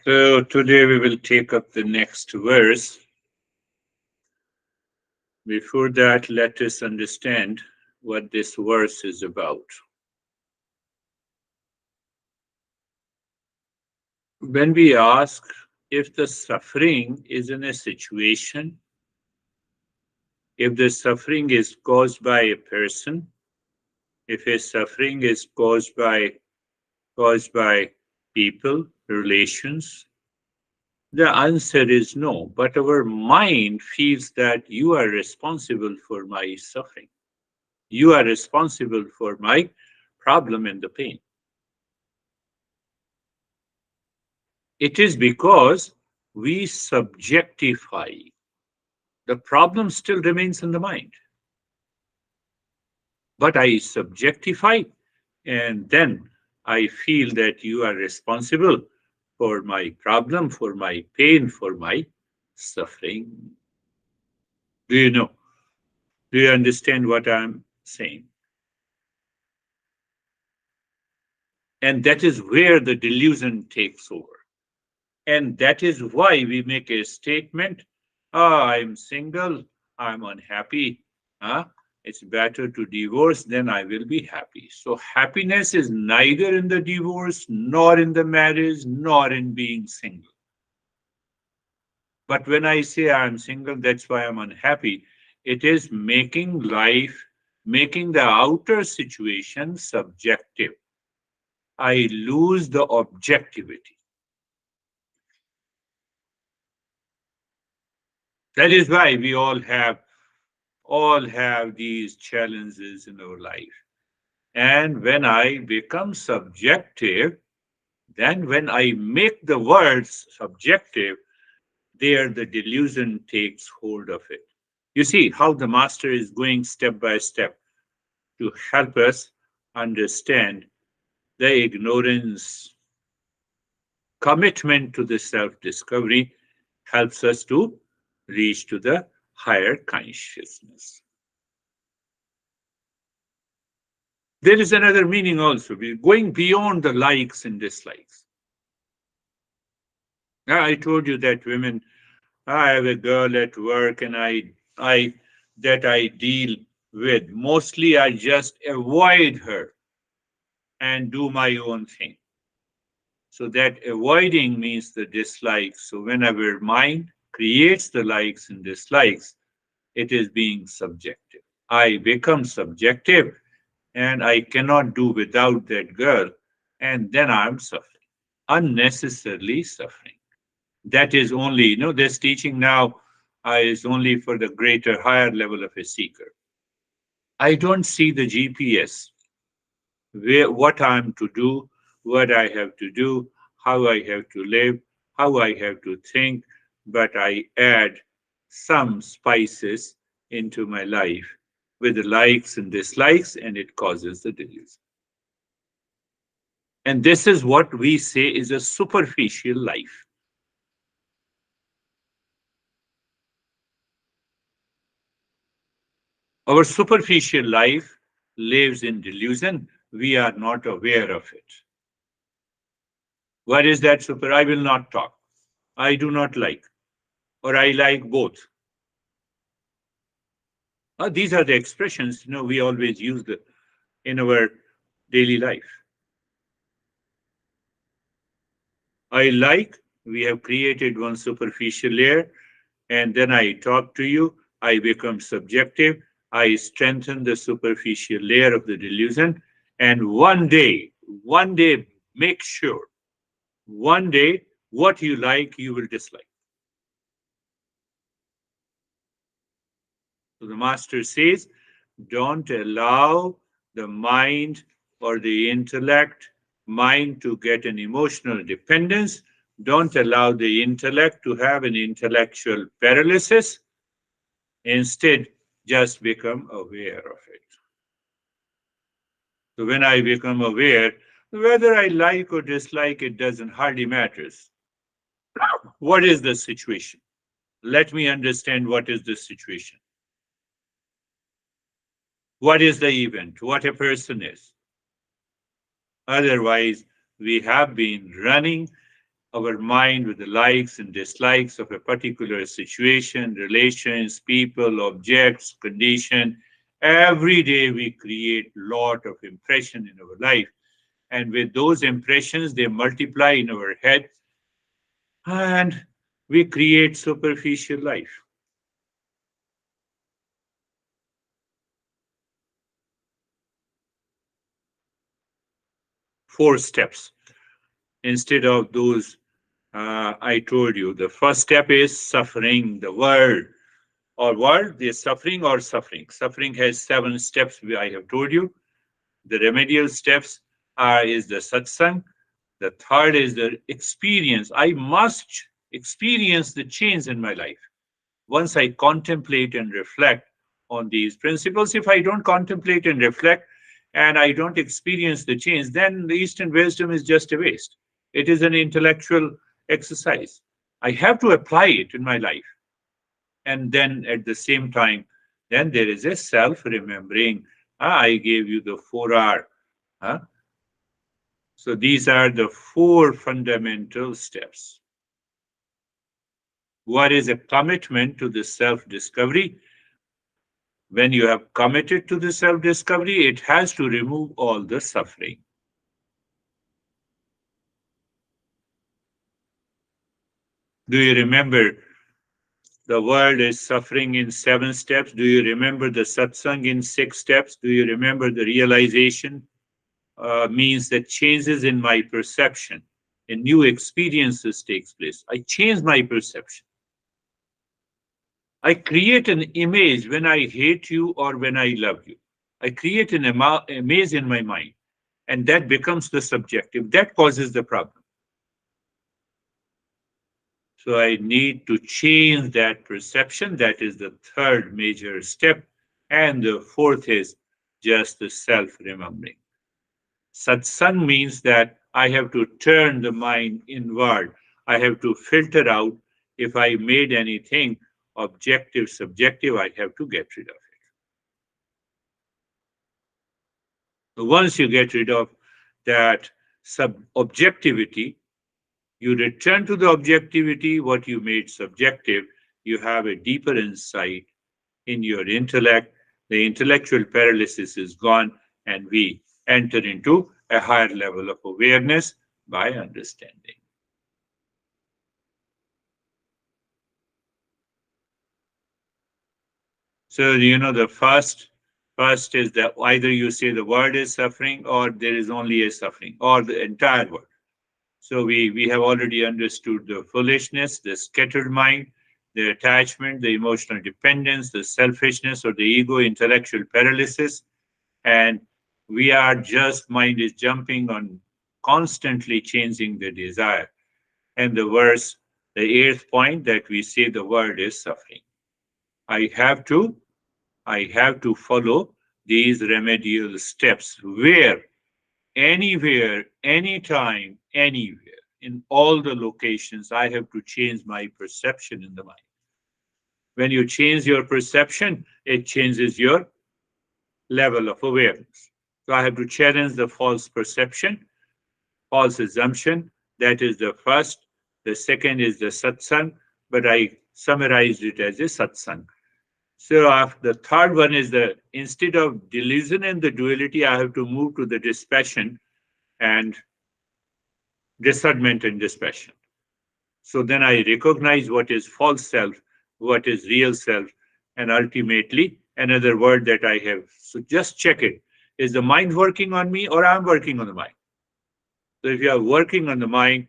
So today we will take up the next verse. Before that, let us understand what this verse is about. When we ask if the suffering is in a situation, if the suffering is caused by a person, if a suffering is caused by people, relations, the answer is no. But our mind feels that you are responsible for my suffering. You are responsible for my problem and the pain. It is because we subjectify. The problem still remains in the mind. But I subjectify, and then I feel that you are responsible for my problem, for my pain, for my suffering. Do you know? Do you understand what I'm saying? And that is where the delusion takes over. And that is why we make a statement, I'm single, I'm unhappy. Huh? It's better to divorce, then I will be happy. So happiness is neither in the divorce, nor in the marriage, nor in being single. But when I say I'm single, that's why I'm unhappy. It is making life, making the outer situation subjective. I lose the objectivity. That is why we all have these challenges in our life. And when I become subjective, then when I make the words subjective, there the delusion takes hold of it. You see how the master is going step by step to help us understand the ignorance. Commitment to the self discovery helps us to reach to the higher consciousness. There is another meaning also. We're going beyond the likes and dislikes. Now, I told you that women, I have a girl at work and I that I deal with. Mostly I just avoid her and do my own thing. So that avoiding means the dislikes. So whenever mind creates the likes and dislikes, it is being subjective. I become subjective and I cannot do without that girl, and then I'm suffering, unnecessarily suffering. That is only, this teaching now is only for the greater, higher level of a seeker. I don't see the GPS, what I'm to do, what I have to do, how I have to live, how I have to think, but I add some spices into my life with the likes and dislikes, and it causes the delusion. And this is what we say is a superficial life. Our superficial life lives in delusion. We are not aware of it. What is that super? I will not talk. I do not like, or I like both. These are the expressions we always use in our daily life. I like, we have created one superficial layer, and then I talk to you, I become subjective, I strengthen the superficial layer of the delusion, and one day, make sure, one day, what you like, you will dislike. So the master says, don't allow the mind or the mind to get an emotional dependence. Don't allow the intellect to have an intellectual paralysis. Instead, just become aware of it. So when I become aware, whether I like or dislike, it doesn't hardly matters. What is the situation? Let me understand what is the situation. What is the event? What a person is. Otherwise, we have been running our mind with the likes and dislikes of a particular situation, relations, people, objects, condition. Every day we create lot of impression in our life. And with those impressions, they multiply in our head and we create superficial life. 4 steps instead of those I told you. The first step is suffering, the world. Or what? The suffering or suffering. Suffering has 7 steps, I have told you. The remedial steps is the satsang. The third is the experience. I must experience the change in my life. Once I contemplate and reflect on these principles, if I don't contemplate and reflect and I don't experience the change, then the Eastern wisdom is just a waste. It is an intellectual exercise. I have to apply it in my life. And then at the same time, then there is a self remembering. I gave you the 4R. Huh? So these are the 4 fundamental steps. What is a commitment to the self discovery? When you have committed to the self discovery, it has to remove all the suffering. Do you remember the world is suffering in 7 steps? Do you remember the satsang in 6 steps? Do you remember the realization means that changes in my perception and new experiences takes place? I change my perception. I create an image when I hate you or when I love you. I create an image in my mind, and that becomes the subjective. That causes the problem. So I need to change that perception. That is the third major step. And the fourth is just the self remembering. Satsang means that I have to turn the mind inward. I have to filter out if I made anything objective, subjective, I have to get rid of it. So once you get rid of that objectivity, you return to the objectivity, what you made subjective, you have a deeper insight in your intellect. The intellectual paralysis is gone, and we enter into a higher level of awareness by understanding. So, the first is that either you say the world is suffering or there is only a suffering or the entire world. So we have already understood the foolishness, the scattered mind, the attachment, the emotional dependence, the selfishness or the ego, intellectual paralysis. And we are just, mind is jumping on constantly changing the desire. And the verse, the eighth point that we say the world is suffering. I have to, I have to follow these remedial steps where anywhere, anytime, anywhere, in all the locations, I have to change my perception in the mind. When you change your perception, it changes your level of awareness. So I have to challenge the false perception, false assumption. That is the first. The second is the satsang, but I summarized it as a satsang. So the third one is the instead of delusion and the duality, I have to move to the dispassion and discernment and dispassion. So then I recognize what is false self, what is real self, and ultimately another word that I have. So just check it. Is the mind working on me or I'm working on the mind? So if you are working on the mind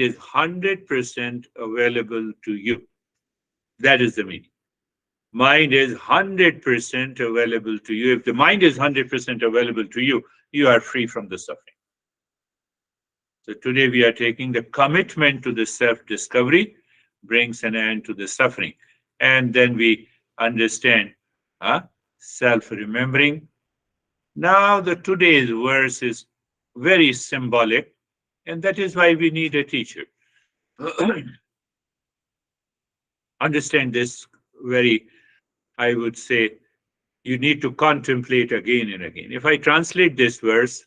is 100% available to you. That is the meaning. Mind is 100% available to you. If the mind is 100% available to you, you are free from the suffering. So today we are taking the commitment to the self-discovery brings an end to the suffering. And then we understand self-remembering. Now the today's verse is very symbolic, and that is why we need a teacher. Understand this very, I would say, you need to contemplate again and again. If I translate this verse,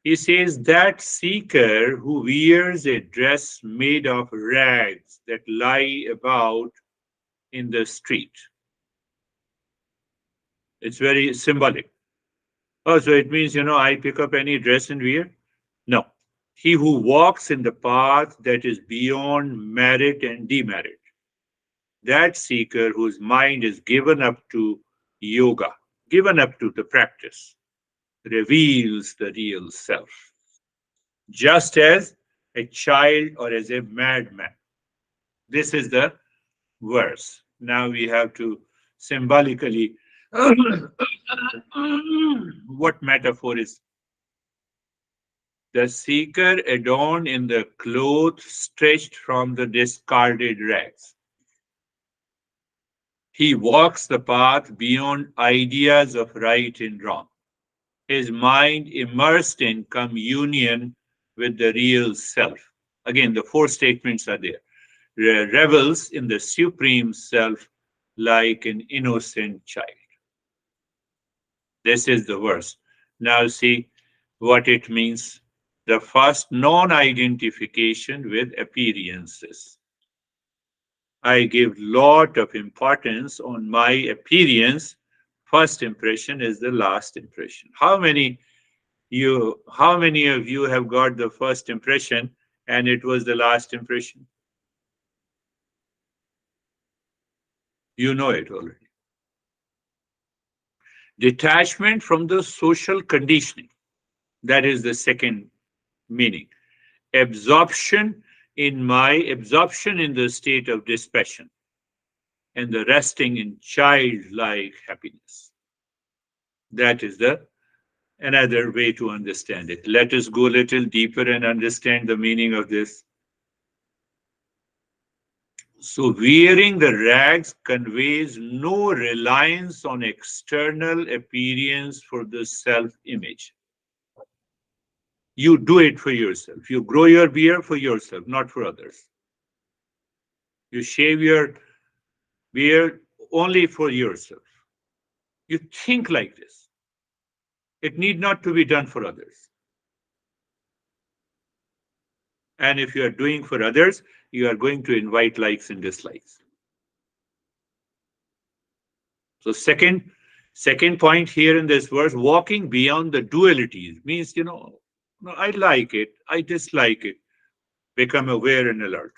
He says that seeker who wears a dress made of rags that lie about in the street. It's very symbolic. Oh, so it means, I pick up any dress and wear? No. He who walks in the path that is beyond merit and demerit, that seeker whose mind is given up to yoga, given up to the practice, reveals the real self, just as a child or as a madman. This is the verse. Now we have to symbolically what metaphor is the seeker adorned in the cloth stretched from the discarded rags. He walks the path beyond ideas of right and wrong, his mind immersed in communion with the real self. Again, the four statements are there. Revels in the supreme self like an innocent child. This is the verse. Now see what it means. The first non identification with appearances. I give lot of importance on my appearance. First impression is the last impression. How many of you have got the first impression and it was the last impression? You know it already. Detachment from the social conditioning. That is the second meaning. Absorption in the state of dispassion and the resting in childlike happiness. That is the another way to understand it. Let us go a little deeper and understand the meaning of this. So, wearing the rags conveys no reliance on external appearance for the self image. You do it for yourself. You grow your beard for yourself, not for others. You shave your beard only for yourself. You think like this. It need not to be done for others. And if you are doing for others, you are going to invite likes and dislikes. So second point here in this verse, walking beyond the dualities means, no, I like it, I dislike it. Become aware and alert.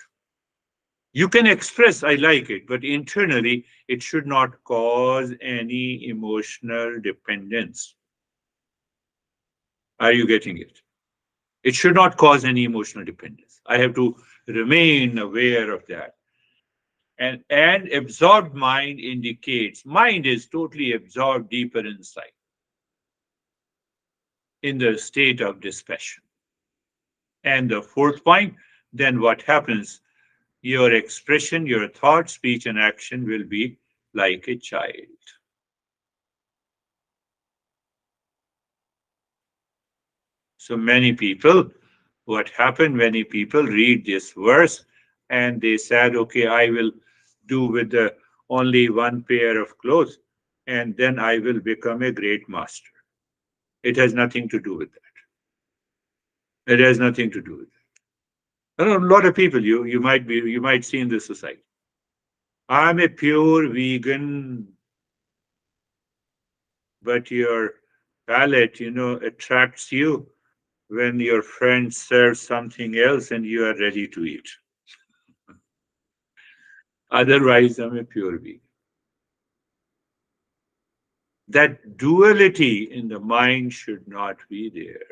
You can express I like it, but internally it should not cause any emotional dependence. Are you getting it? It should not cause any emotional dependence. I have to remain aware of that. And absorbed mind indicates mind is totally absorbed deeper inside in the state of dispassion. And the fourth point, then what happens? Your expression, your thought, speech, and action will be like a child. So many people, what happened? Many people read this verse and they said, okay, I will do with the only one pair of clothes and then I will become a great master. It has nothing to do with that. It has nothing to do with that. A lot of people you might see in this society. I'm a pure vegan, but your palate, attracts you when your friend serves something else and you are ready to eat. Otherwise, I'm a pure vegan. That duality in the mind should not be there.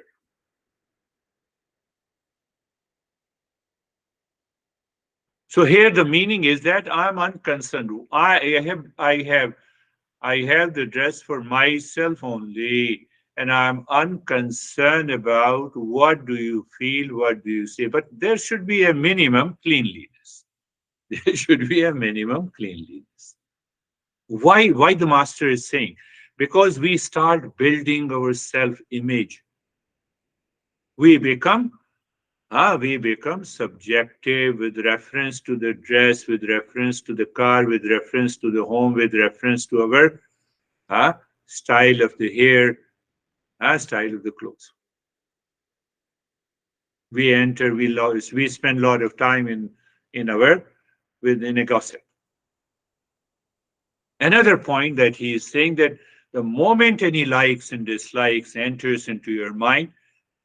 So here the meaning is that I'm unconcerned. I have the dress for myself only, and I'm unconcerned about what do you feel, what do you say. But there should be a minimum cleanliness. There should be a minimum cleanliness. Why the master is saying? Because we start building our self-image. We become we become subjective with reference to the dress, with reference to the car, with reference to the home, with reference to our style of the hair, style of the clothes. We enter, we spend a lot of time in our within a gossip. Another point that he is saying that the moment any likes and dislikes enters into your mind,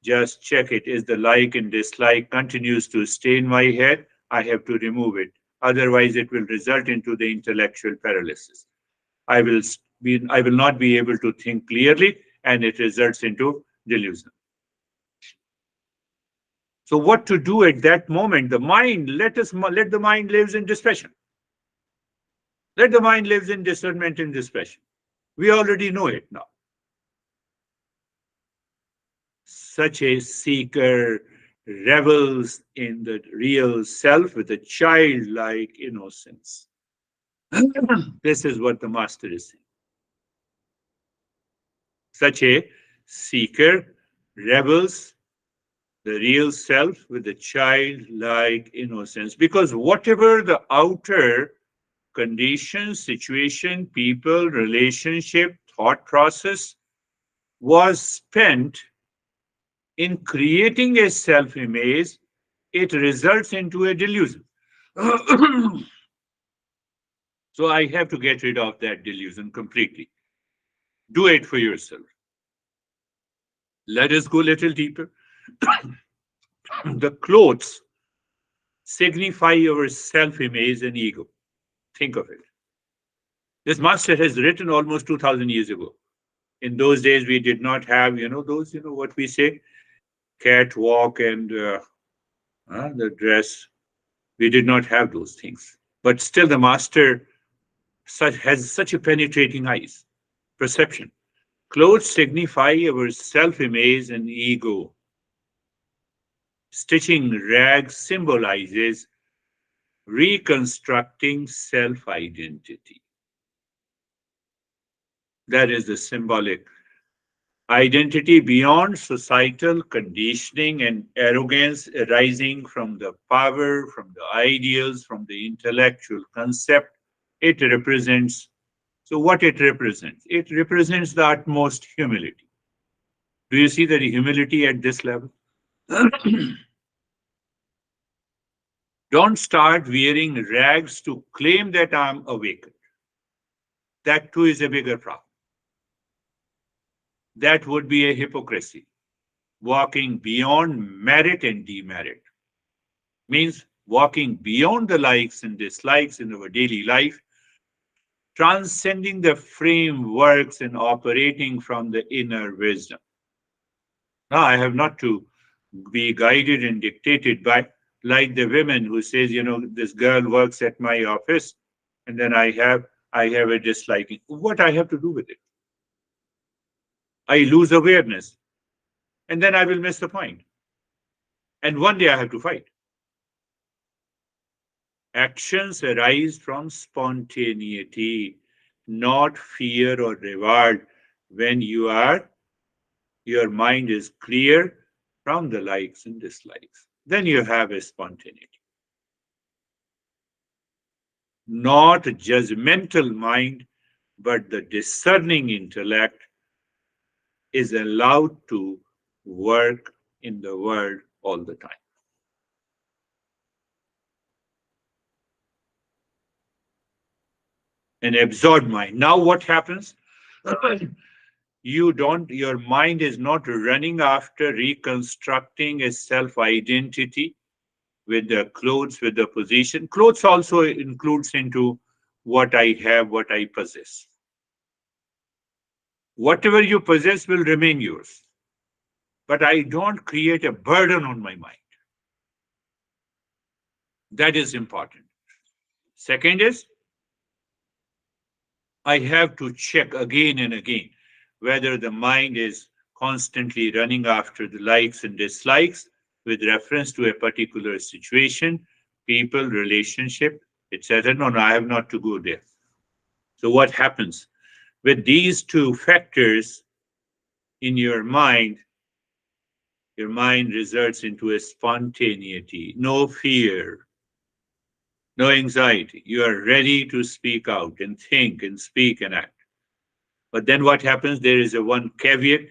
just check it. Is the like and dislike continues to stay in my head? I have to remove it. Otherwise, it will result into the intellectual paralysis. I will not be able to think clearly, and it results into delusion. So, what to do at that moment? The mind, let the mind lives in dispassion. Let the mind lives in discernment and dispassion. We already know it now. Such a seeker revels in the real self with a childlike innocence. This is what the master is saying. Such a seeker revels the real self with a childlike innocence. Because whatever the outer conditions, situation, people, relationship, thought process was spent in creating a self image, it results into a delusion. So I have to get rid of that delusion completely. Do it for yourself. Let us go a little deeper. The clothes signify our self image and ego. Think of it. This master has written almost 2000 years ago. In those days, we did not have, those, what we say, catwalk and the dress. We did not have those things. But still, the master has such a penetrating eyes, perception. Clothes signify our self image and ego. Stitching rags symbolizes reconstructing self identity. That is the symbolic identity beyond societal conditioning and arrogance arising from the power, from the ideals, from the intellectual concept. It represents, so what it represents? It represents the utmost humility. Do you see the humility at this level? Don't start wearing rags to claim that I'm awakened. That too is a bigger problem. That would be a hypocrisy. Walking beyond merit and demerit means walking beyond the likes and dislikes in our daily life, transcending the frameworks and operating from the inner wisdom. Now, I have not to be guided and dictated by, like the women who says, this girl works at my office, and then I have a disliking. What I have to do with it? I lose awareness, and then I will miss the point. And one day I have to fight. Actions arise from spontaneity, not fear or reward. When your mind is clear from the likes and dislikes, then you have a spontaneity. Not a judgmental mind, but the discerning intellect is allowed to work in the world all the time. An absorbed mind. Now, what happens? Your mind is not running after reconstructing a self identity with the clothes, with the position. Clothes also includes into what I have, what I possess. Whatever you possess will remain yours. But I don't create a burden on my mind. That is important. Second is, I have to check again and again whether the mind is constantly running after the likes and dislikes with reference to a particular situation, people, relationship, etc. No, I have not to go there. So, what happens? With these two factors in your mind results into a spontaneity, no fear, no anxiety. You are ready to speak out and think and speak and act. But then what happens? There is a one caveat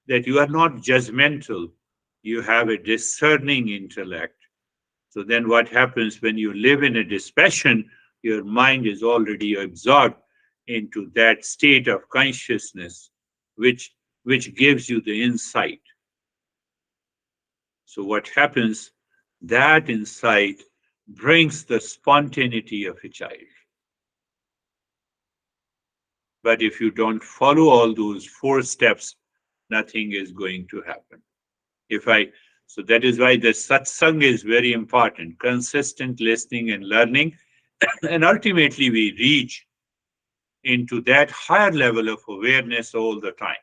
that you are not judgmental You have a discerning intellect. So then what happens when you live in a dispassion, your mind is already absorbed into that state of consciousness, which, which gives you the insight. So what happens, that insight brings the spontaneity of a child. But if you don't follow all those four steps, nothing is going to happen. If I So that is why the satsang is very important, consistent listening and learning, and ultimately we reach into that higher level of awareness all the time.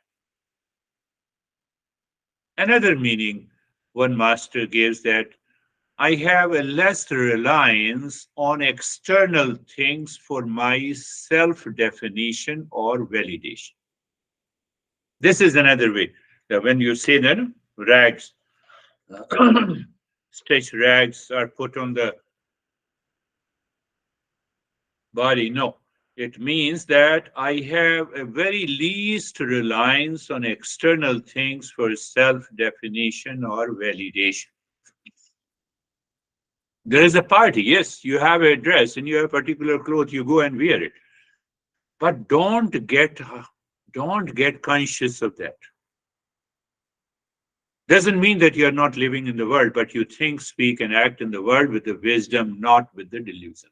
Another meaning one master gives that I have a less reliance on external things for my self definition or validation. This is another way that when you say that rags, stretch rags are put on the body, no. It means that I have a very least reliance on external things for self definition or validation. There is a party, yes, you have a dress and you have particular clothes, you go and wear it. But don't get conscious of that. Doesn't mean that you're not living in the world, but you think, speak, and act in the world with the wisdom, not with the delusion.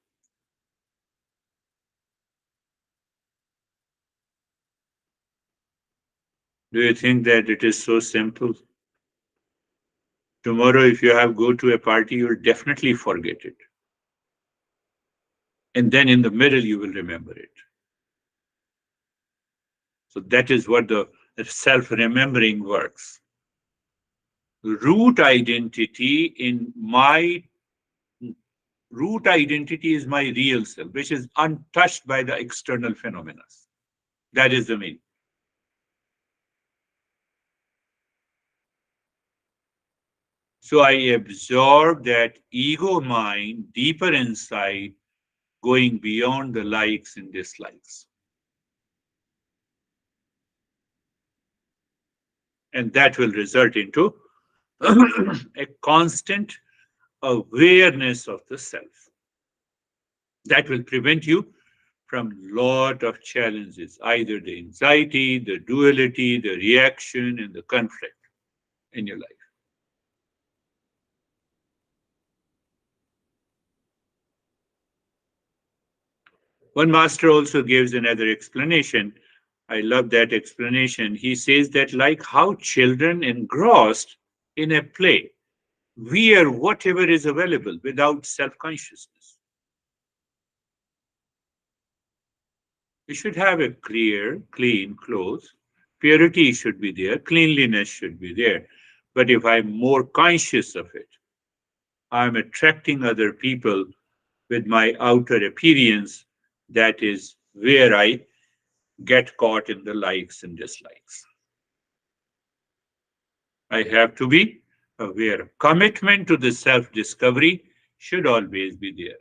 Do you think that it is so simple? Tomorrow, if you have go to a party, you'll definitely forget it. And then in the middle, you will remember it. So that is what the self-remembering works. Root identity in my root identity is my real self, which is untouched by the external phenomena. That is the meaning. So I absorb that ego mind deeper inside, going beyond the likes and dislikes. And that will result into a constant awareness of the self. That will prevent you from lot of challenges, either the anxiety, the duality, the reaction, and the conflict in your life. One master also gives another explanation. I love that explanation. He says that, like how children engrossed in a play wear whatever is available without self consciousness. You should have a clear, clean clothes. Purity should be there, cleanliness should be there. But if I'm more conscious of it, I'm attracting other people with my outer appearance. That is where I get caught in the likes and dislikes. I have to be aware. Commitment to the self discovery should always be there.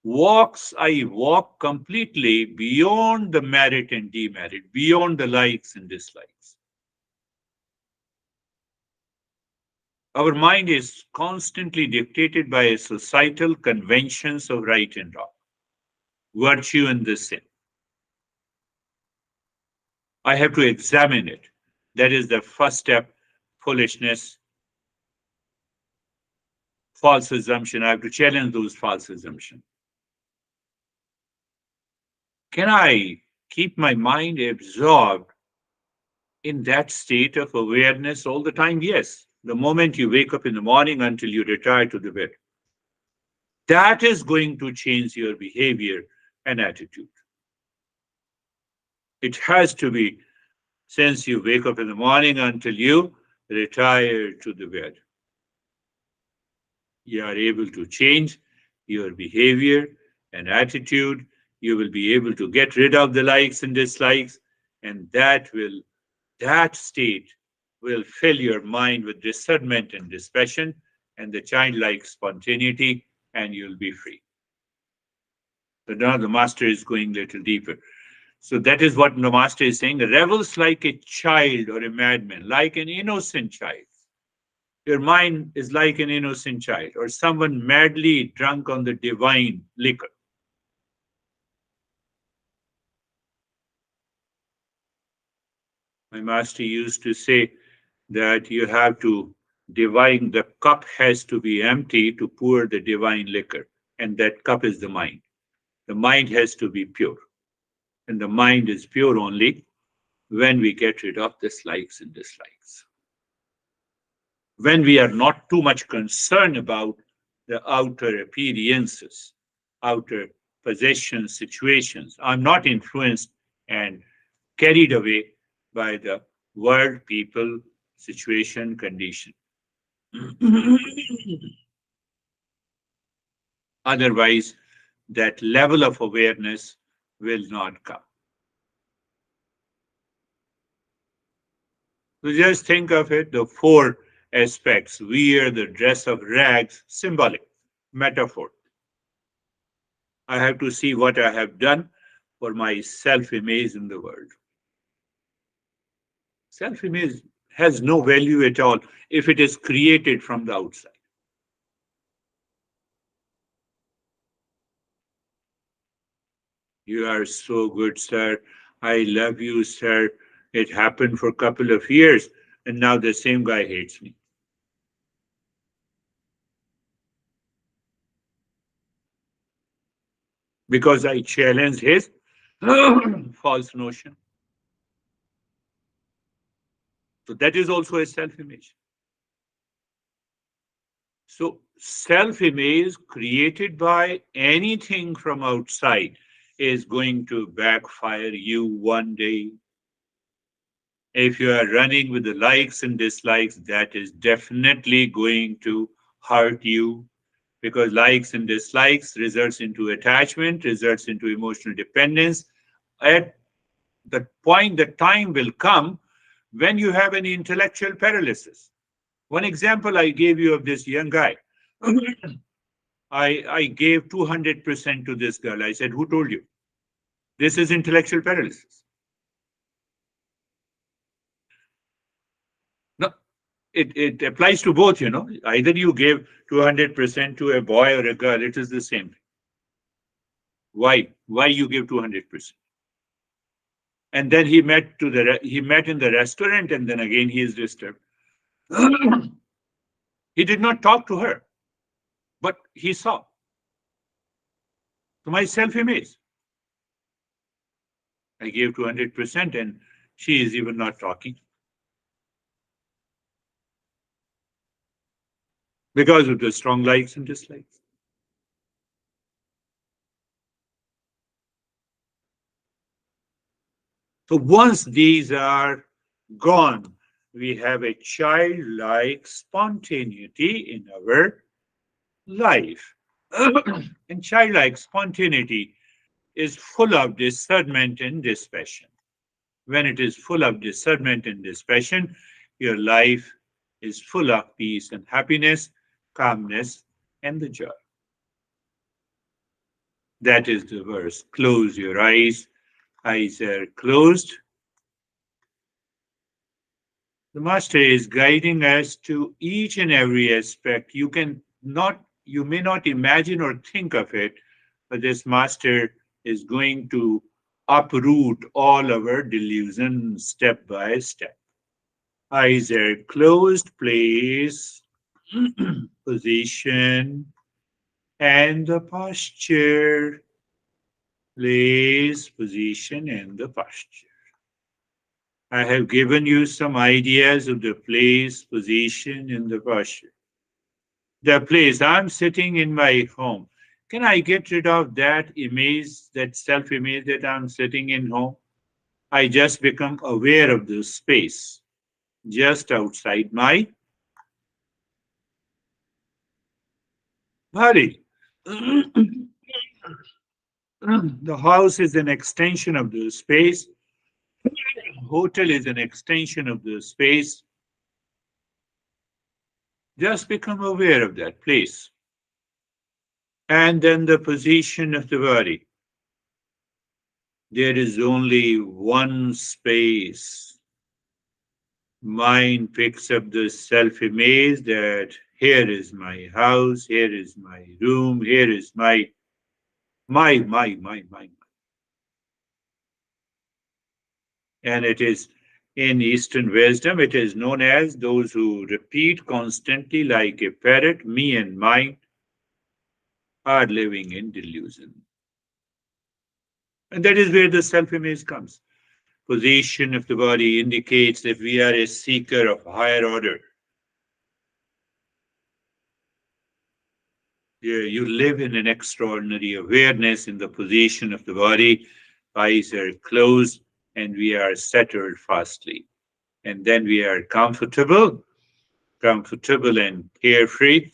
Walks, I walk completely beyond the merit and demerit, beyond the likes and dislikes. Our mind is constantly dictated by societal conventions of right and wrong, virtue and the sin. I have to examine it. That is the first step. Foolishness, false assumption. I have to challenge those false assumptions. Can I keep my mind absorbed in that state of awareness all the time? Yes. The moment you wake up in the morning until you retire to the bed. That is going to change your behavior and attitude. It has to be since you wake up in the morning until you retire to the bed. You are able to change your behavior and attitude. You will be able to get rid of the likes and dislikes, and that state will fill your mind with discernment and dispassion and the childlike spontaneity, and you'll be free. So now the master is going a little deeper. So that is what the master is saying. Revels like a child or a madman, like an innocent child. Your mind is like an innocent child or someone madly drunk on the divine liquor. My master used to say that you have to divine, the cup has to be empty to pour the divine liquor, and that cup is the mind. The mind has to be pure, and the mind is pure only when we get rid of dislikes and dislikes. When we are not too much concerned about the outer appearances, outer possessions, situations. I'm not influenced and carried away by the world, people, situation, condition. Otherwise, that level of awareness will not come. So just think of it, the four aspects: wear the dress of rags, symbolic, metaphor. I have to see what I have done for my self image in the world. Self image has no value at all if it is created from the outside. You are so good, sir. I love you, sir. It happened for a couple of years, and now the same guy hates me because I challenged his false notion. So that is also a self image. So, self image created by anything from outside is going to backfire you one day. If you are running with the likes and dislikes, that is definitely going to hurt you because likes and dislikes results into attachment, results into emotional dependence. At the point, the time will come when you have an intellectual paralysis. One example I gave you of this young guy. I gave 200% to this girl. I said, who told you? This is intellectual paralysis. No, it applies to both, you know. Either you give 200% to a boy or a girl, it is the same thing. Why? Why you give 200%? And then he met in the restaurant, and then again he is disturbed. He did not talk to her, but he saw. To my self-image, I gave 200%, and she is even not talking because of the strong likes and dislikes. So once these are gone, we have a childlike spontaneity in our life. And childlike spontaneity is full of discernment and dispassion. When it is full of discernment and dispassion, your life is full of peace and happiness, calmness, and the joy. That is the verse. Close your eyes. Eyes are closed. The master is guiding us to each and every aspect. You may not imagine or think of it, but this master is going to uproot all our delusions step by step. Eyes are closed, place, position, and the posture. Place, position, and the posture. I have given you some ideas of the place, position, and the posture. The place, I'm sitting in my home. Can I get rid of that image, that self image that I'm sitting in home? I just become aware of the space just outside my body. The house is an extension of the space. Hotel is an extension of the space. Just become aware of that place. And then the position of the body. There is only one space. Mind picks up the self-image that here is my house, here is my room, here is my. And it is in Eastern wisdom, it is known as those who repeat constantly like a parrot, me and mine, are living in delusion. And that is where the self-image comes. Position of the body indicates that we are a seeker of higher order. You live in an extraordinary awareness in the position of the body. Eyes are closed and we are settled fastly. And then we are comfortable and carefree,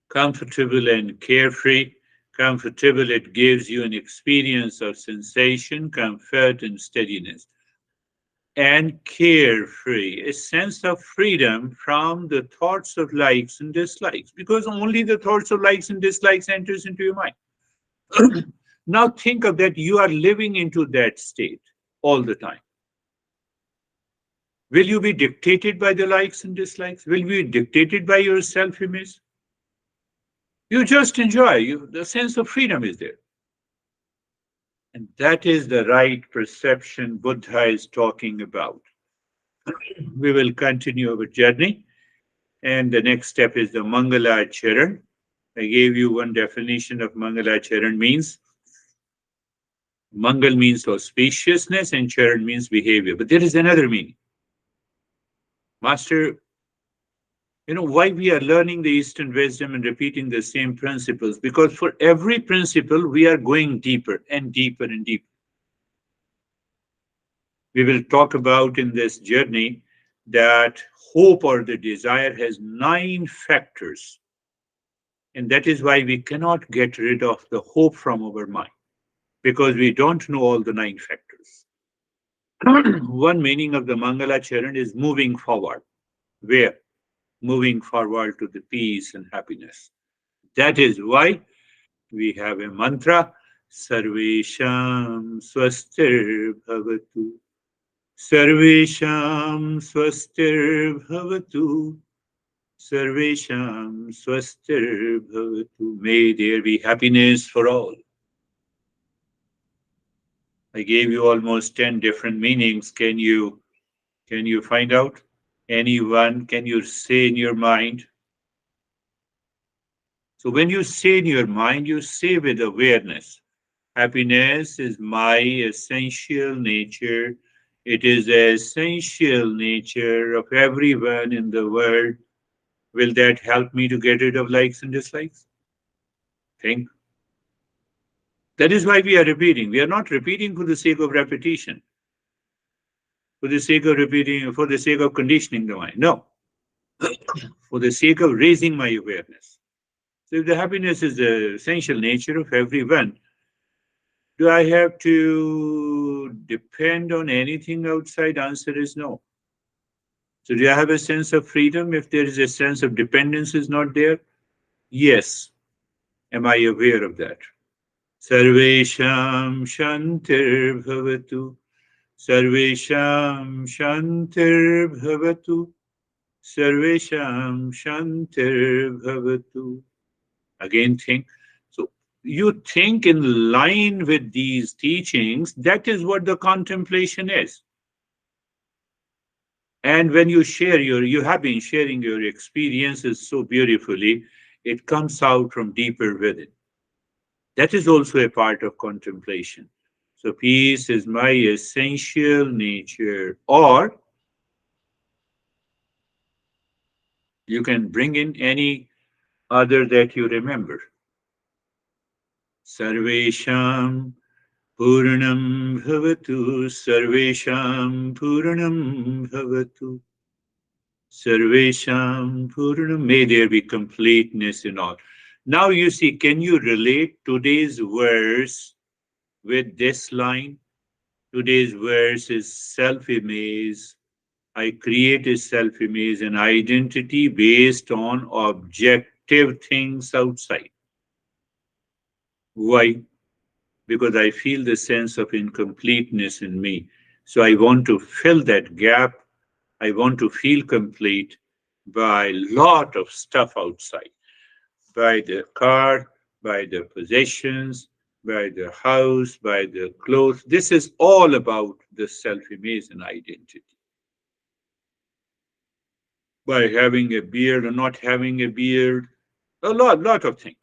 comfortable and carefree. Comfortable, it gives you an experience of sensation, comfort, and steadiness. And carefree, a sense of freedom from the thoughts of likes and dislikes, because only the thoughts of likes and dislikes enters into your mind. Now think of that, you are living into that state all the time. Will you be dictated by the likes and dislikes? Will you be dictated by your self-image? You just enjoy. The sense of freedom is there. And that is the right perception Buddha is talking about. We will continue our journey. And the next step is the Mangala Charan. I gave you one definition of Mangala Charan means. Mangal means auspiciousness and Charan means behavior. But there is another meaning. Master, why we are learning the Eastern wisdom and repeating the same principles? Because for every principle, we are going deeper and deeper and deeper. We will talk about in this journey that hope or the desire has 9 factors. And that is why we cannot get rid of the hope from our mind, because we don't know all the 9 factors. One meaning of the Mangala Charan is moving forward. Where? Moving forward to the peace and happiness. That is why we have a mantra, Sarvesham Swastir Bhavatu. Sarvesham Swastir Bhavatu. Sarvesham Swastir Bhavatu. May there be happiness for all. I gave you almost 10 different meanings. Can you find out any one? Can you say in your mind? So when you say in your mind, you say with awareness. Happiness is my essential nature. It is the essential nature of everyone in the world. Will that help me to get rid of likes and dislikes? Think. That is why we are repeating. We are not repeating for the sake of repetition, for the sake of repeating, for the sake of conditioning the mind. No, for the sake of raising my awareness. So if the happiness is the essential nature of everyone, do I have to depend on anything outside? Answer is no. So do I have a sense of freedom if there is a sense of dependence is not there? Yes. Am I aware of that? Sarvesham Shantir Bhavatu. Sarvesham Shantir Bhavatu. Sarvesham Shantir Bhavatu. Again, think. So you think in line with these teachings, that is what the contemplation is. And when you have been sharing your experiences so beautifully, it comes out from deeper within. That is also a part of contemplation. So peace is my essential nature, or you can bring in any other that you remember. Sarvesham Purnam Bhavatu, Sarvesham Purnam Bhavatu, Sarvesham Purnam. May there be completeness in all. Now you see, can you relate today's verse with this line? Today's verse is self-image. I create a self-image and identity based on objective things outside. Why? Because I feel the sense of incompleteness in me. So I want to fill that gap. I want to feel complete by lot of stuff outside, by the car, by the possessions, by the house, by the clothes. This is all about the self-image and identity. By having a beard or not having a beard, a lot of things.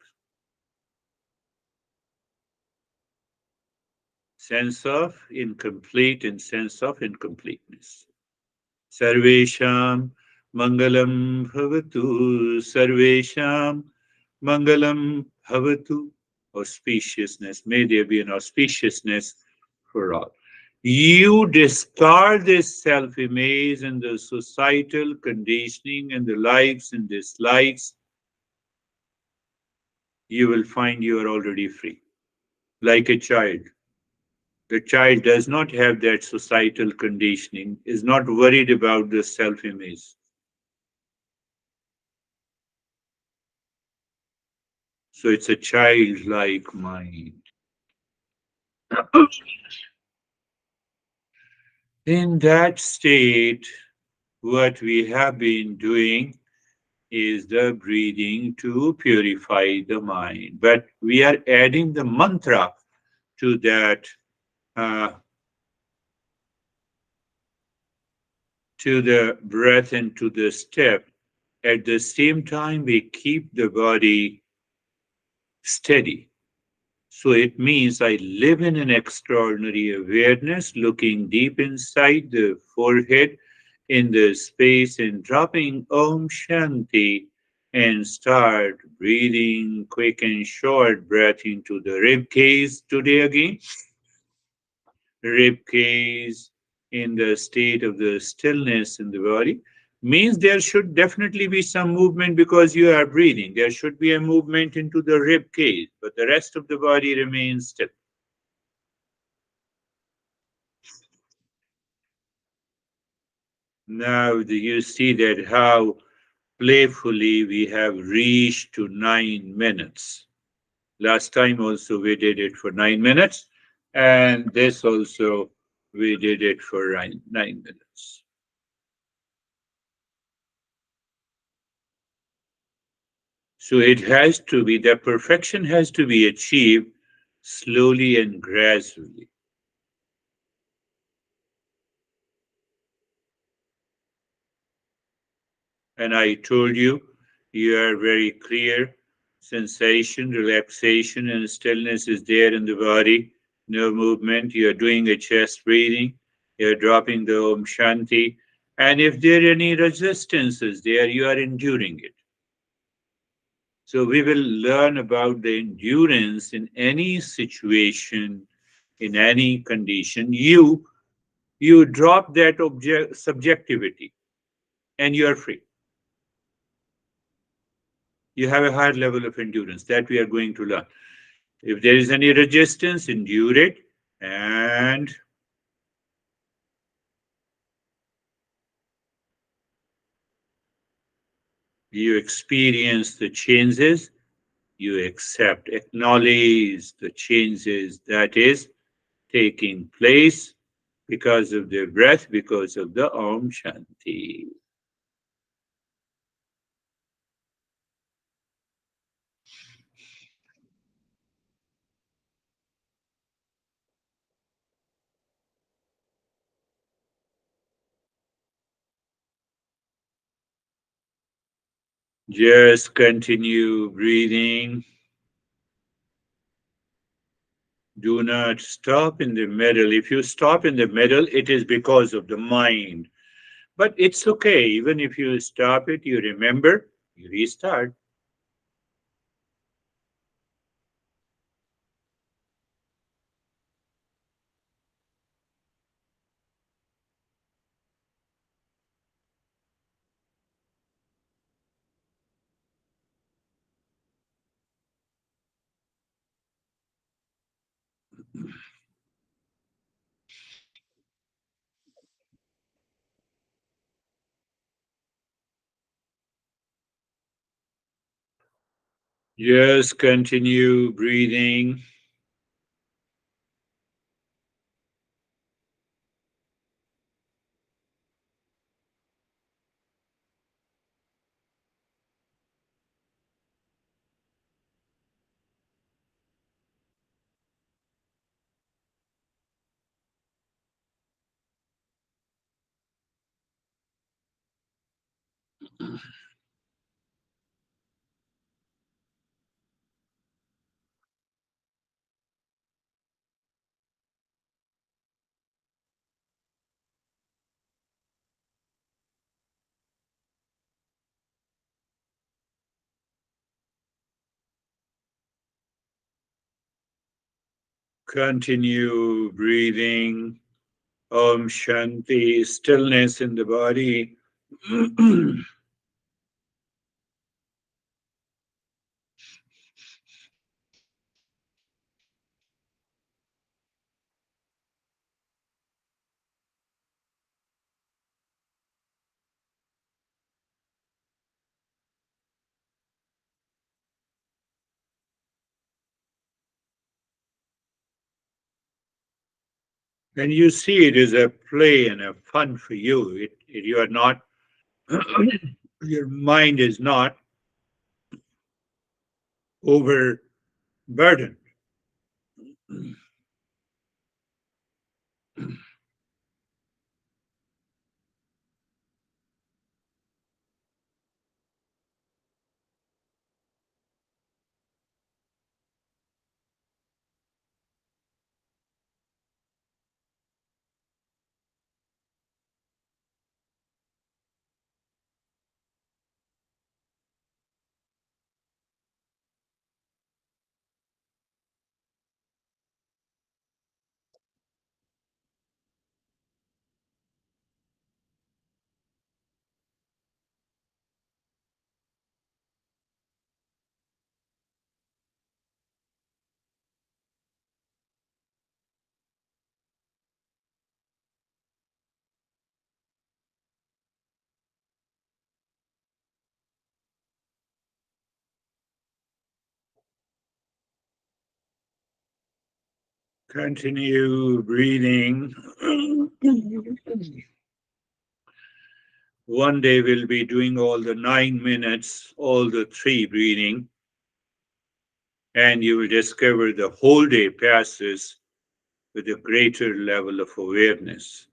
Sense of incomplete and sense of incompleteness. Sarvesham Mangalam Bhavatu, Sarvesham Mangalam Bhavatu. Auspiciousness, may there be an auspiciousness for all. You discard this self image and the societal conditioning and the likes and dislikes, you will find you are already free. Like a child. The child does not have that societal conditioning, is not worried about the self image. So it's a childlike mind. In that state, what we have been doing is the breathing to purify the mind. But we are adding the mantra to that, uh, to the breath and to the step. At the same time, we keep the body steady. So it means I live in an extraordinary awareness, looking deep inside the forehead in the space and dropping Om Shanti and start breathing quick and short breath into the rib cage today again. Rib cage in the state of the stillness in the body means there should definitely be some movement because you are breathing. There should be a movement into the rib cage, but the rest of the body remains still. Now do you see that how playfully we have reached to 9 minutes. Last time also we did it for 9 minutes, and this also we did it for 9 minutes. So it has to be, the perfection has to be achieved slowly and gradually. And I told you, you are very clear. Sensation, relaxation, and stillness is there in the body. No movement. You are doing a chest breathing. You are dropping the Om Shanti. And if there are any resistances there, you are enduring it. So we will learn about the endurance in any situation, in any condition. You drop that subjectivity, and you are free. You have a higher level of endurance that we are going to learn. If there is any resistance, endure it, and you experience the changes, you accept, acknowledge the changes that is taking place because of the breath, because of the Om Shanti. Just continue breathing. Do not stop in the middle. If you stop in the middle, it is because of the mind. But it's okay. Even if you stop it, you remember, you restart. Just continue breathing. Continue breathing. Om Shanti, stillness in the body. And you see it is a play and a fun for you. You are not, your mind is not overburdened. Continue breathing. One day we'll be doing all the 9 minutes, all the three breathing, and you will discover the whole day passes with a greater level of awareness.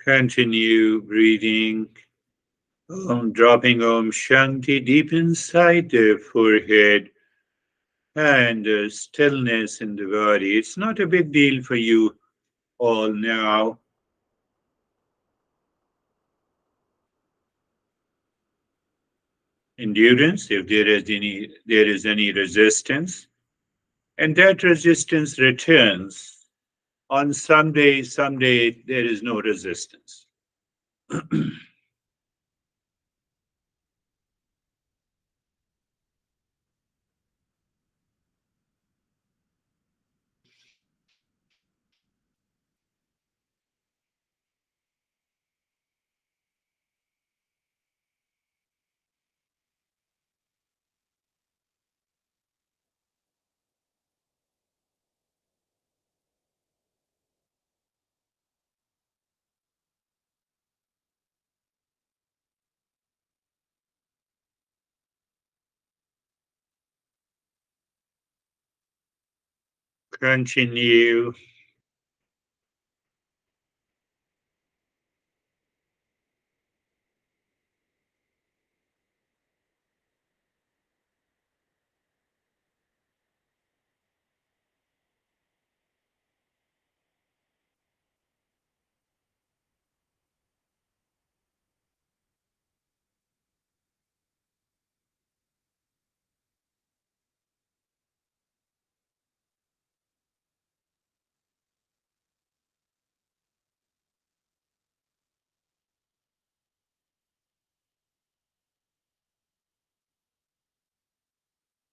Continue breathing, dropping Om Shanti deep inside the forehead and stillness in the body. It's not a big deal for you all now. Endurance, if there is any resistance, and that resistance returns. On some day there is no resistance. Continue.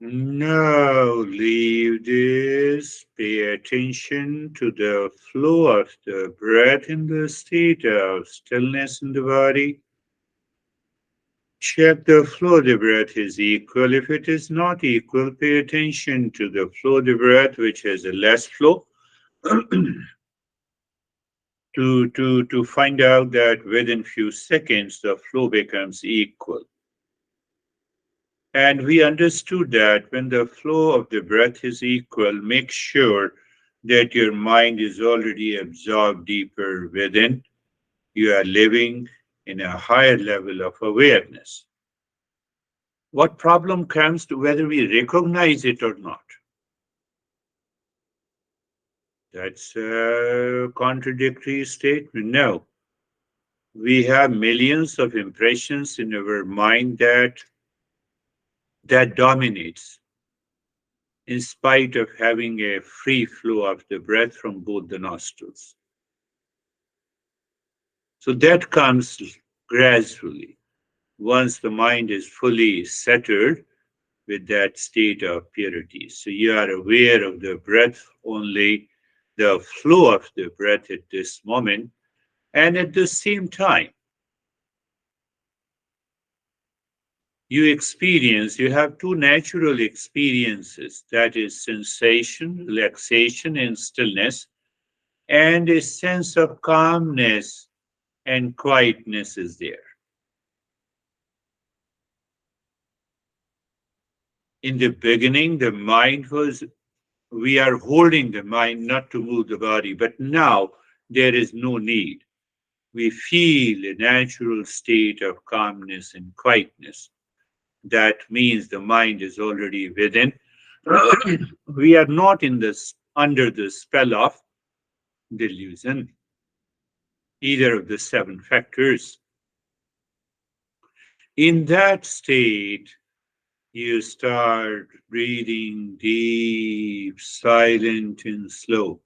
Now leave this. Pay attention to the flow of the breath in the state of stillness in the body. Check the flow of the breath is equal. If it is not equal, pay attention to the flow of the breath, which has a less flow, to find out that within few seconds the flow becomes equal. And we understood that when the flow of the breath is equal, make sure that your mind is already absorbed deeper within. You are living in a higher level of awareness. What problem comes to whether we recognize it or not? That's a contradictory statement. No, we have millions of impressions in our mind that dominates in spite of having a free flow of the breath from both the nostrils. So that comes gradually. Once the mind is fully settled with that state of purity. So you are aware of the breath only, the flow of the breath at this moment, and at the same time, you have two natural experiences, that is sensation, relaxation, and stillness, and a sense of calmness and quietness is there. In the beginning, the mind was, we are holding the mind not to move the body, but now there is no need. We feel a natural state of calmness and quietness. That means the mind is already within. We are not in this under the spell of delusion, either of the seven factors. In that state, you start breathing deep, silent, and slow.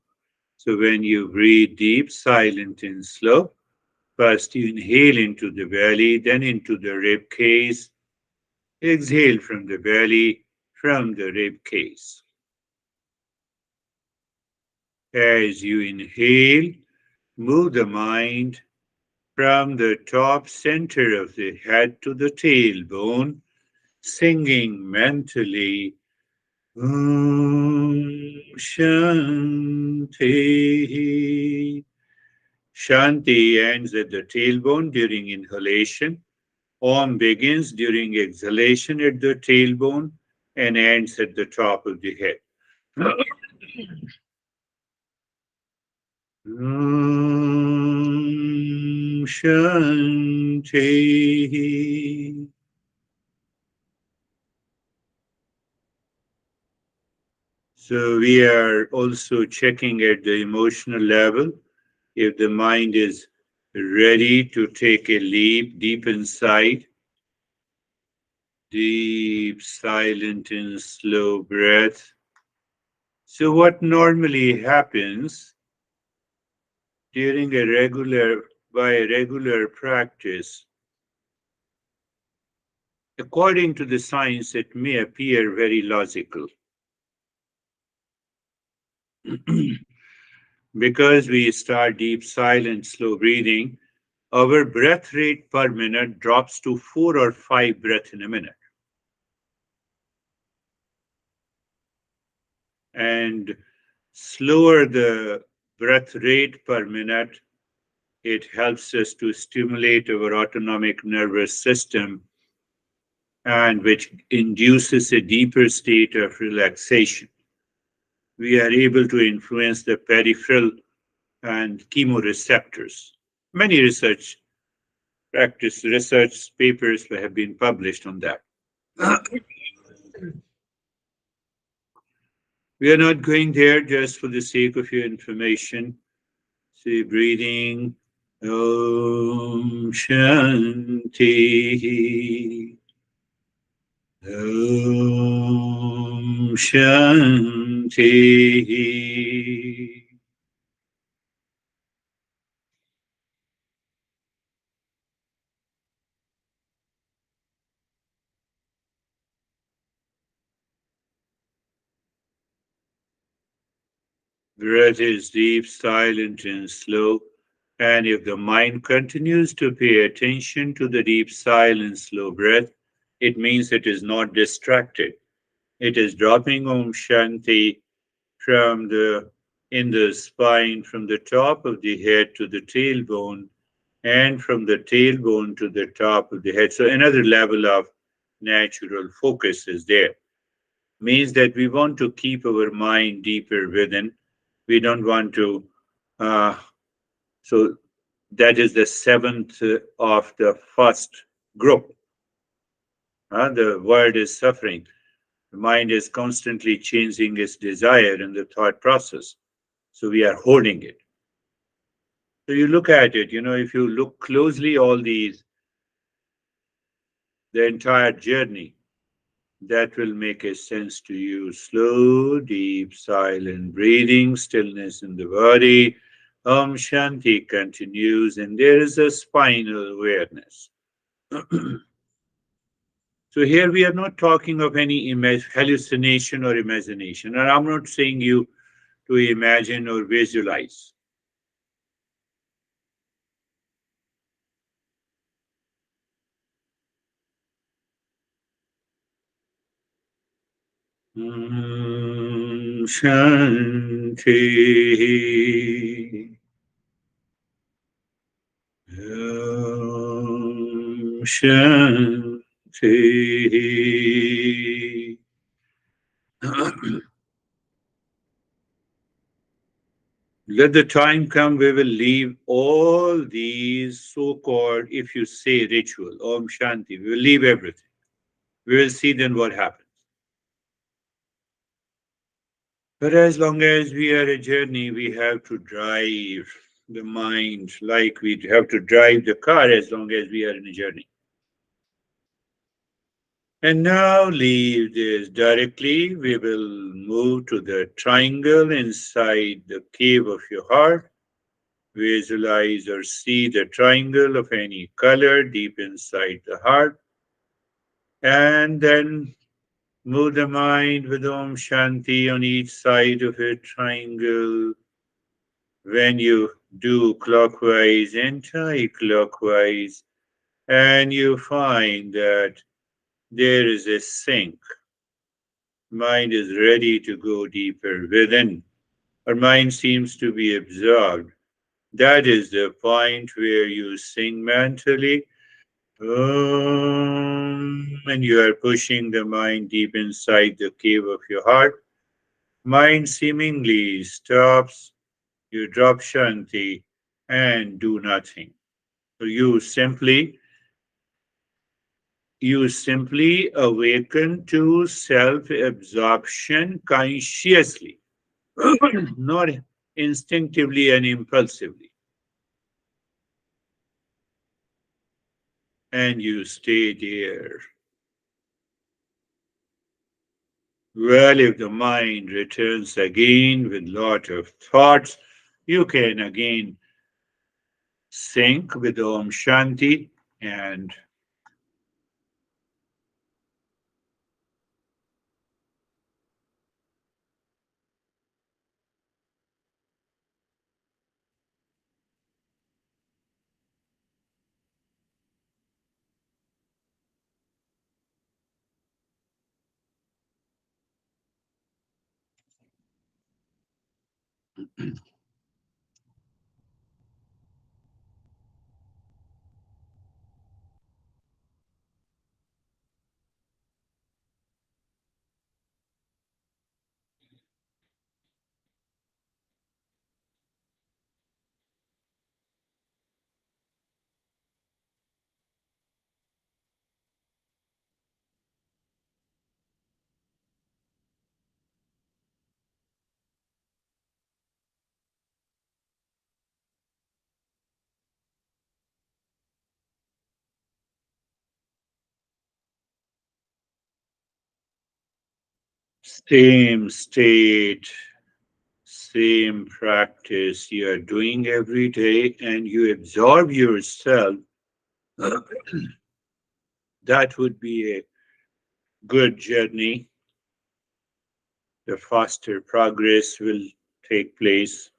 So when you breathe deep, silent, and slow, first you inhale into the belly, then into the rib cage, exhale from the belly, from the rib cage. As you inhale, move the mind from the top center of the head to the tailbone, singing mentally Om Shanti. Shanti ends at the tailbone during inhalation. Om begins during exhalation at the tailbone and ends at the top of the head. Om Shanti. So we are also checking at the emotional level if the mind is ready to take a leap deep inside, deep, silent, and slow breath. So, what normally happens during a regular practice, according to the science, it may appear very logical. Because we start deep, silent, slow breathing, our breath rate per minute drops to 4 or 5 breaths in a minute. And slower the breath rate per minute, it helps us to stimulate our autonomic nervous system and which induces a deeper state of relaxation. We are able to influence the peripheral and chemoreceptors. Many research papers have been published on that. We are not going there just for the sake of your information. See, breathing. Om Shanti. Om Shanti. Breath is deep, silent, and slow. And if the mind continues to pay attention to the deep silent slow breath, it means it is not distracted. It is dropping Om Shanti from the in the spine from the top of the head to the tailbone and from the tailbone to the top of the head. So another level of natural focus is there. Means that we want to keep our mind deeper within. We don't want to. Uh, so that is the seventh of the first group. The word is suffering. The mind is constantly changing its desire in the thought process. So we are holding it. So you look at it, if you look closely, all these, the entire journey, that will make a sense to you. Slow, deep, silent breathing, stillness in the body. Om Shanti continues, and there is a spinal awareness. So here we are not talking of any hallucination or imagination, and I'm not saying you to imagine or visualize. Shanti. Shanti. Let the time come, we will leave all these so called, if you say ritual, Om Shanti, we will leave everything. We will see then what happens. But as long as we are a journey, we have to drive the mind like we have to drive the car as long as we are in a journey. And now leave this directly. We will move to the triangle inside the cave of your heart. Visualize or see the triangle of any color deep inside the heart. And then move the mind with Om Shanti on each side of a triangle. When you do clockwise, anti-clockwise, and you find that there is a sync. Mind is ready to go deeper within. Our mind seems to be absorbed. That is the point where you sing mentally, and you are pushing the mind deep inside the cave of your heart. Mind seemingly stops, you drop Shanti and do nothing. So you simply awaken to self-absorption consciously, not instinctively and impulsively. And you stay there. Well, if the mind returns again with lot of thoughts, you can again sync with Om Shanti and same state, same practice you are doing every day, and you absorb yourself, that would be a good journey. The faster progress will take place.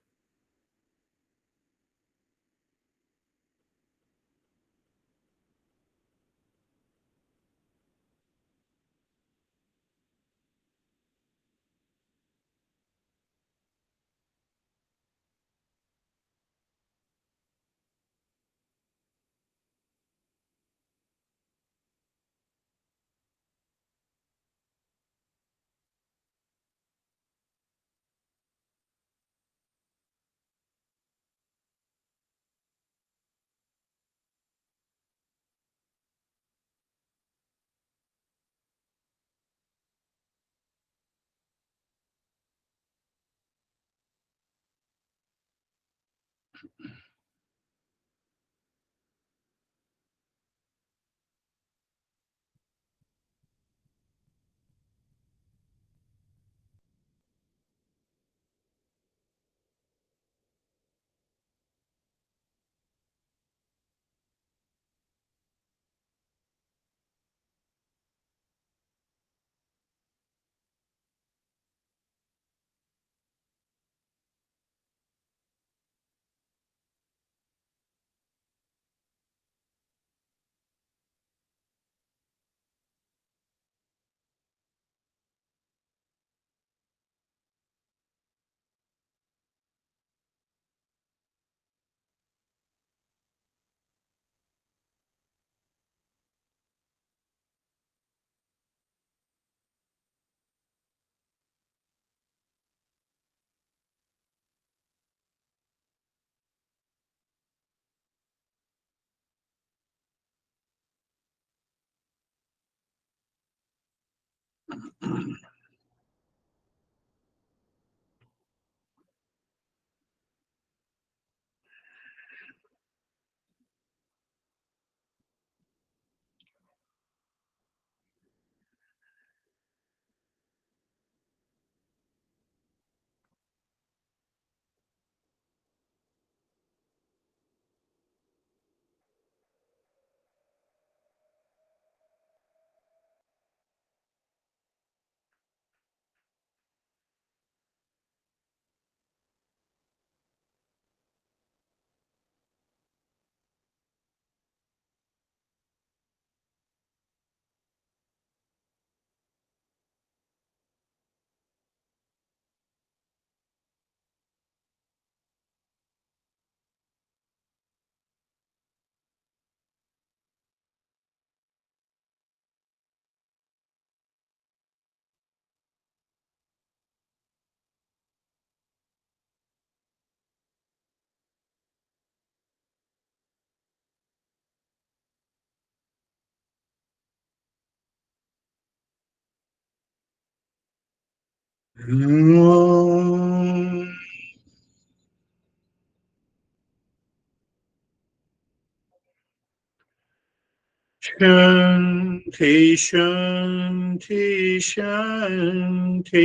Shanti, Shanti, Shanti.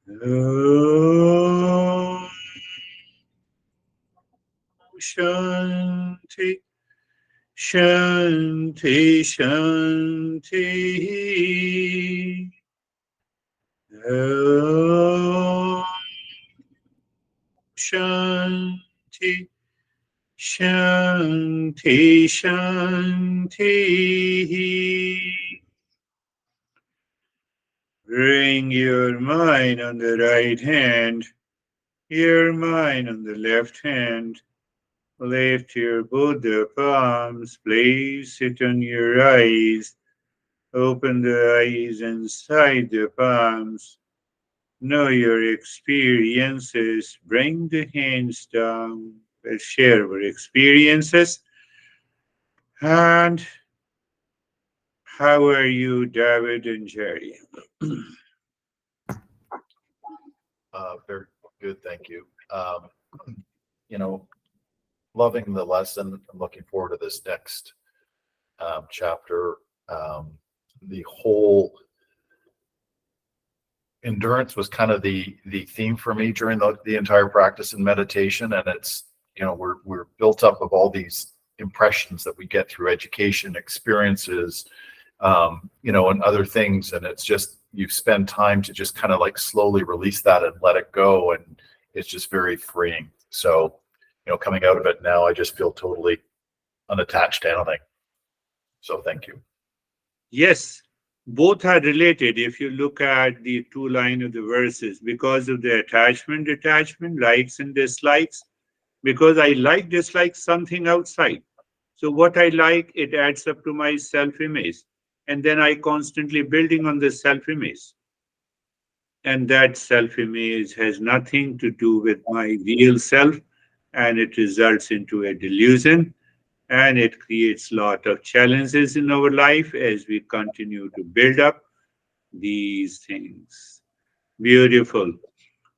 Om Shanti, Shanti, Shanti. Om Shanti, Shanti, Shanti. Bring your mind on the right hand, your mind on the left hand. Lift your Buddha palms, place it on your eyes. Open the eyes inside the palms. Know your experiences. Bring the hands down. Let's share our experiences. And how are you, David and Jerry? Very good, thank you. You know, loving the lesson. I'm looking forward to this next chapter. The whole endurance was kind of the theme for me during the entire practice in meditation, and it's we're built up of all these impressions that we get through education, experiences, and other things, and it's just you spend time to just kind of like slowly release that and let it go, and it's just very freeing. So, coming out of it now, I just feel totally unattached to anything. So, thank you. Yes, both are related if you look at the two line of the verses because of the detachment, likes and dislikes. Because I like, dislike something outside. So what I like, it adds up to my self-image. And then I constantly building on the self-image. And that self-image has nothing to do with my real self, and it results into a delusion, and it creates a lot of challenges in our life as we continue to build up these things. Beautiful.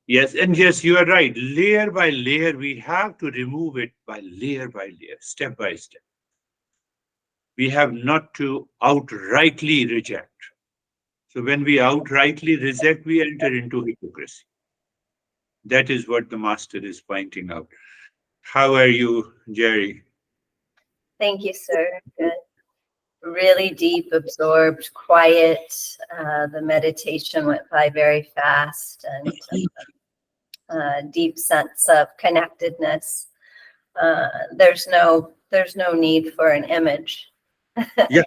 Yes, and yes, you are right. Layer by layer, we have to remove it by layer, step by step. We have not to outrightly reject. So when we outrightly reject, we enter into hypocrisy. That is what the master is pointing out. How are you, Jerry? Thank you, sir. Good. Really deep, absorbed, quiet. The meditation went by very fast, and deep sense of connectedness. There's no need for an image. Yeah,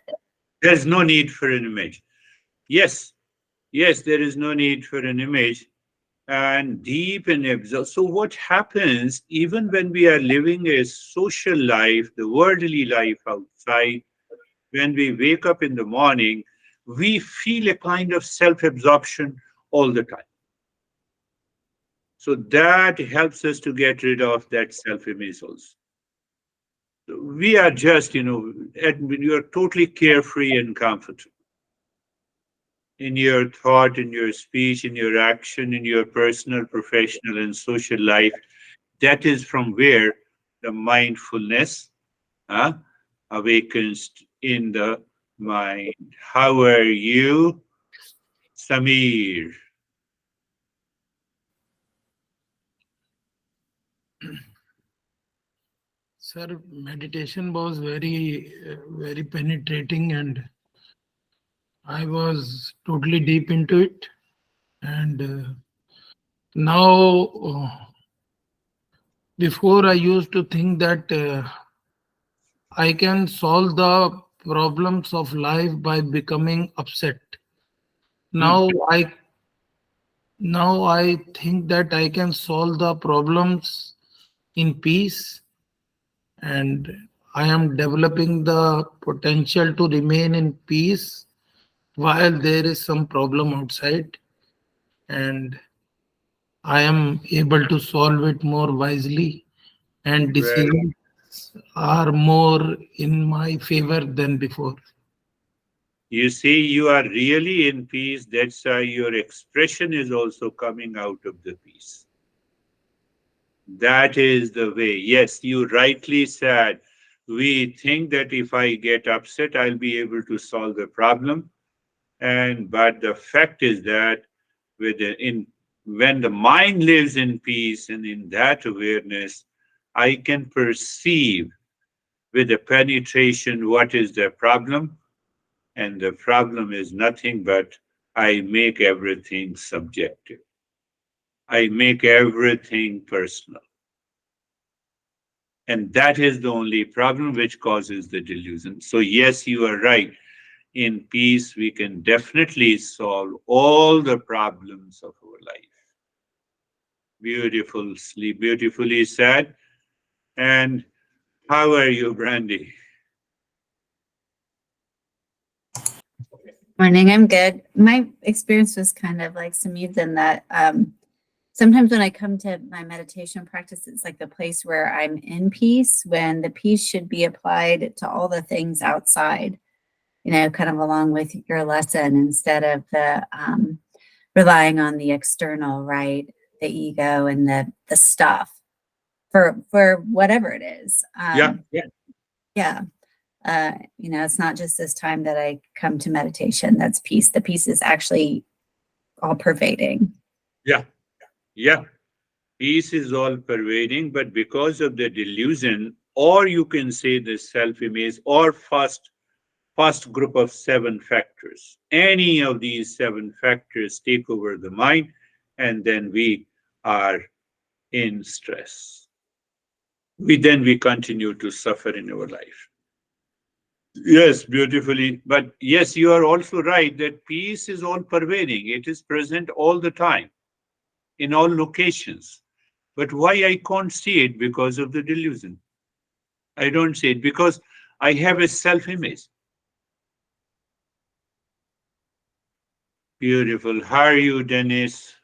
there's no need for an image. Yes, yes, there is no need for an image and deep and absorb. So, what happens even when we are living a social life, the worldly life outside, when we wake up in the morning, we feel a kind of self absorption all the time. So, that helps us to get rid of that self image also. We are just, you're totally carefree and comfortable in your thought, in your speech, in your action, in your personal, professional, and social life. That is from where the mindfulness uh, awakens in the mind. How are you, Samir? Sir, meditation was very penetrating, and I was totally deep into it. And now, before I used to think that I can solve the problems of life by becoming upset. Hmm. Now I think that I can solve the problems in peace, and I am developing the potential to remain in peace while there is some problem outside, and I am able to solve it more wisely, and Well, decisions are more in my favor than before. you see, you are really in peace. That's why your expression is also coming out of the peace. That is the way. Yes, you rightly said. We think that if I get upset, I'll be able to solve the problem. And but the fact is that in when the mind lives in peace and in that awareness, I can perceive with a penetration what is the problem, and the problem is nothing but I make everything subjective. I make everything personal. And that is the only problem which causes the delusion. So, yes, you are right. In peace, we can definitely solve all the problems of our life. Beautifully said. And how are you, Brandy? Morning, I'm good. My experience was kind of like Samid's in that sometimes when I come to my meditation practice, it's like the place where I'm in peace, when the peace should be applied to all the things outside, kind of along with your lesson instead of the relying on the external, right? The ego and the stuff for whatever it is. Yeah, yeah. Yeah. It's not just this time that I come to meditation. That's peace. The peace is actually all pervading. Yeah, yeah. Peace is all pervading, but because of the delusion, or you can say the self image, or first group of seven factors, any of these seven factors take over the mind, and then we are in stress. We continue to suffer in our life. Yes, beautifully. But yes, you are also right that peace is all pervading. It is present all the time, in all locations. But why I can't see it? Because of the delusion. I don't see it because I have a self image. Beautiful. How are you, Dennis?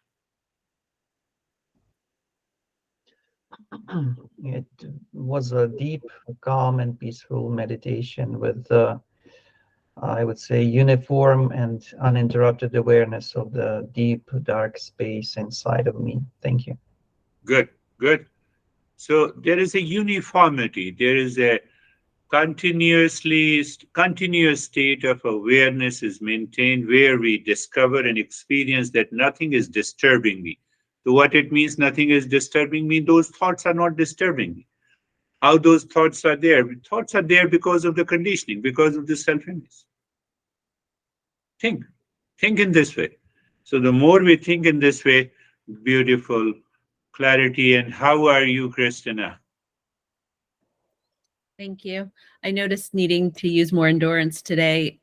It was a deep, calm, and peaceful meditation with I would say, uniform and uninterrupted awareness of the deep, dark space inside of me. Thank you. Good, good. So there is a uniformity. There is a continuous state of awareness is maintained where we discover and experience that nothing is disturbing me. So what it means, nothing is disturbing me, those thoughts are not disturbing me. How those thoughts are there? Thoughts are there because of the conditioning, because of the self-image. Think, think in this way. So the more we think in this way, beautiful clarity. And how are you, Christina? Thank you. I noticed needing to use more endurance today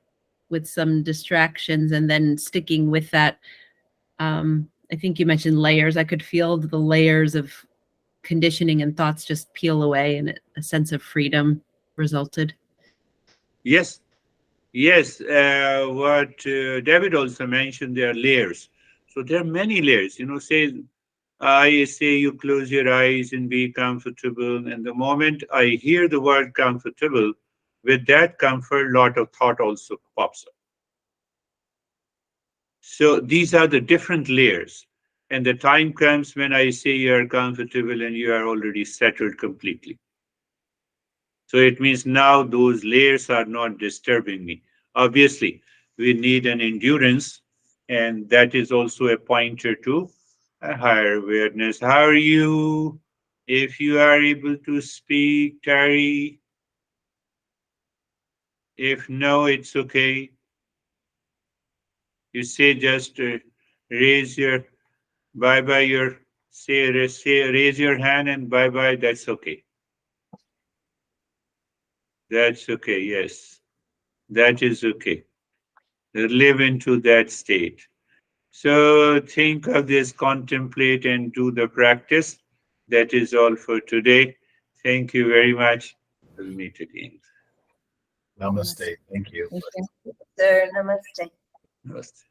with some distractions and then sticking with that. I think you mentioned layers. I could feel the layers of conditioning and thoughts just peel away, and a sense of freedom resulted. Yes, yes. What David also mentioned, there are layers. So there are many layers. Say I say you close your eyes and be comfortable. And the moment I hear the word comfortable, with that comfort, lot of thought also pops up. So these are the different layers. And the time comes when I say you are comfortable and you are already settled completely. So it means now those layers are not disturbing me. Obviously, we need an endurance, and that is also a pointer to a higher awareness. How are you? If you are able to speak, Terry. If no, it's okay. You say just raise your bye bye your say raise your hand and bye bye. That's okay. That's okay. Yes, that is okay. Live into that state. So think of this, contemplate, and do the practice. That is all for today. Thank you very much. We'll meet again. Namaste. Thank you. Thank you. Sir, namaste. Namaste.